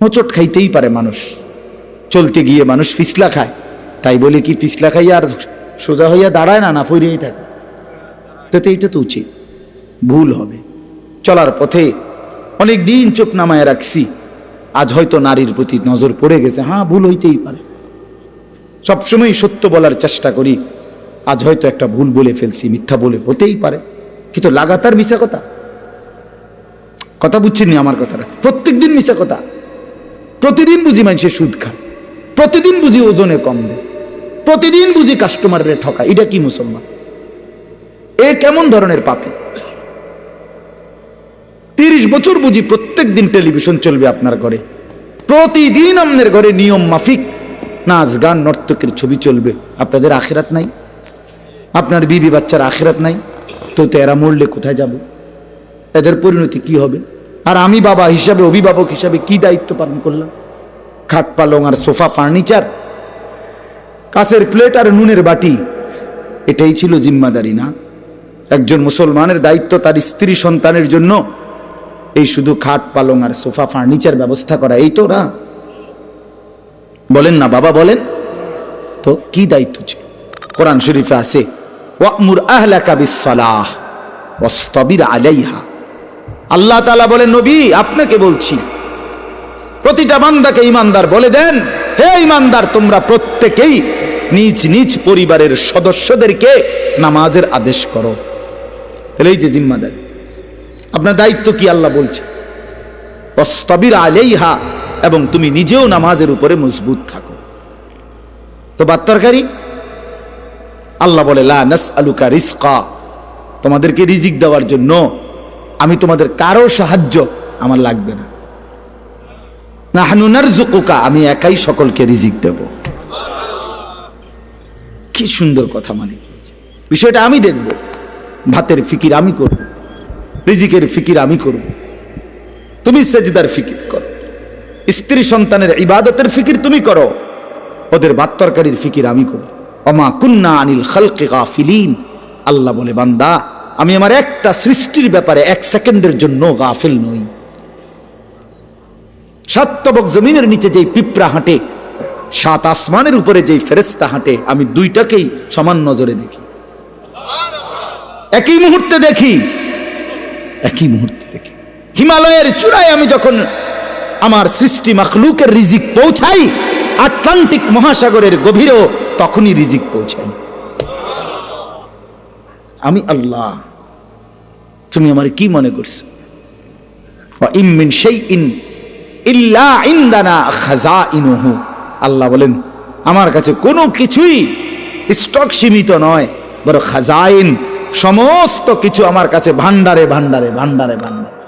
হোঁচট খাইতেই পারে মানুষ, চলতে গিয়ে মানুষ পিছলা খায়, তাই বলে কি পিছলা খাইয়া আর সোজা হইয়া দাঁড়ায় না, না পড়েই থাকে? তো এইটা তো উচিত, ভুল হবে। চলার পথে অনেক দিন চোখ নামায় রাখছি, আজ হয়তো নারীর প্রতি নজর পড়ে গেছে, হ্যাঁ ভুল হইতেই পারে। সবসময় সত্য বলার চেষ্টা করি, আজ হয়তো একটা ভুল বলে ফেলছি, মিথ্যা বলে, হতেই পারে। কিন্তু লাগাতার মিশা কথা বুঝছেন আমার কথাটা? প্রত্যেকদিন মিশা কথা, প্রতিদিন বুঝি মানুষের সুদ খায়, প্রতিদিন বুঝি ওজনে কম দেয়, প্রতিদিন বুঝি কাস্টমারের ঠকা। এটা কি মুসলমান? এ কেমন ধরনের পাপী? 30 বছর বুঝি প্রত্যেক দিন টেলিভিশন চলবে আপনার ঘরে, প্রতিদিন আপনার ঘরে নিয়ম মাফিক নাচ গান নর্তকের ছবি চলবে। আপনাদের আখিরাত নাই? আপনার বিবি বাচ্চার আখিরাত নাই? তো এরা মরলে কোথায় যাবে? এদের পরিণতি কি হবে? আর আমি বাবা হিসাবে, অভিভাবক হিসাবে কি দায়িত্ব পালন করলাম? খাট পালং আর সোফা, ফার্নিচার, কাঁচের প্লেট আর নুনের বাটি, এটাই ছিল জিম্মাদারি না? একজন মুসলমানের দায়িত্ব তার স্ত্রী সন্তানের জন্য এই শুধু খাট পালং আর সোফা ফার্নিচার ব্যবস্থা করা, এই তো না? বলেন না বাবা, বলেন তো কি দায়িত্ব ছিল? কোরআন শরীফে আছে, ওয়া'মুর আহলাকা বিস-সালাহ ওয়াসতাবির আলাইহা। আল্লাহ তাআলা বলেন, নবী আপনাকে বলছি, প্রতিটা বান্দাকে ঈমানদার বলে দেন, হে ঈমানদার, তোমরা প্রত্যেকেই নিজ নিজ পরিবারের সদস্যদেরকে নামাজের আদেশ করো। এই যে জিম্মাদারি, আপনার দায়িত্ব কি আল্লাহ বলছে, ওয়াসতাবির আলাইহা, এবং তুমি নিজেও নামাজের উপরে মজবুত থাকো। তো বাত্তরকারী আল্লাহ বলে, লা নাসআলুকা রিজকা, তোমাদেরকে রিজিক দেওয়ার জন্য আমি তোমাদের কারো সাহায্য আমার লাগবে না। নাহনু নারযুকুকা, আমি একাই সকলকে রিজিক দেব। কি সুন্দর কথা! মালিক বিষয়টা আমি দেখব, ভাতের ফিকির আমি করব, রিজিকের ফিকির আমি করব, তুমি সেজদার ফিকির করো, স্ত্রী সন্তানের ইবাদতের ফিকির তুমি করো, ওদের ভাত তরকারির ফিকির আমি করব। ওমা কুন্না আনিল খালকি গাফিলিন, আল্লাহ বলে, বান্দা আমি আমার একটা সৃষ্টির ব্যাপারে 1 সেকেন্ডের জন্য গাফিল নই। সাতবক জমিনের নিচে যেই পিঁপড়া হাঁটে, 7 আসমানের উপরে যেই ফেরেশতা হাঁটে, আমি দুইটাকেই সমান নজরে দেখি, একই মুহূর্তে দেখি, একই মুহূর্তে দেখি। হিমালয়ের চূড়ায় আমি যখন আমার সৃষ্টি মাখলুকের রিজিক পৌঁছাই, আটলান্টিক মহাসাগরের গভীরেও তখনই রিজিক পৌঁছাই। আমি আল্লাহ, তুমি আমার কি মনে করছো? ওয়া ইম মিন শাইইন ইল্লা ইনদানা খাযাইনুহু, আল্লাহ বলেন আমার কাছে কোনো কিছুই স্টক সীমিত নয়, বড় খাজাইন, সমস্ত কিছু আমার কাছে ভান্ডারে ভান্ডারে ভান্ডারে ভান্ডারে।